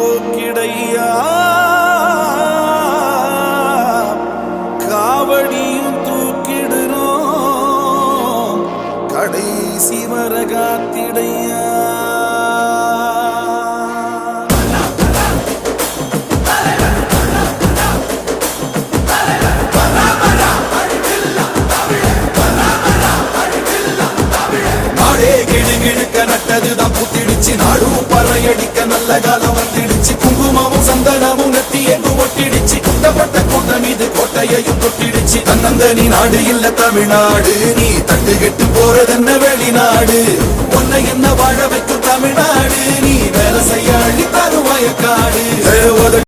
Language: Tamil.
போக்கிடையா காவடியும் தூக்கிடுறோம் கடைசி வரகாத்திடையா நட்டதுதான் புத்திடுச்சு நாடும் பறையடிக்க நல்ல காலம் வந்துடுச்சு குங்குமமும் சந்தனமும் நெத்தி என்று ஒட்டிடுச்சு குட்டப்பட்ட கூட்டம் மீது கோட்டையையும் தொட்டிடுச்சு தன்னந்தனி நாடு இல்ல தமிழ்நாடு நீ தட்டுக்கிட்டு போறதென்ன வெளிநாடு உன்னை என்ன வாழ வைக்கும் தமிழ்நாடு நீ வேலை செய்ய அள்ளி தரும் வயக்காடு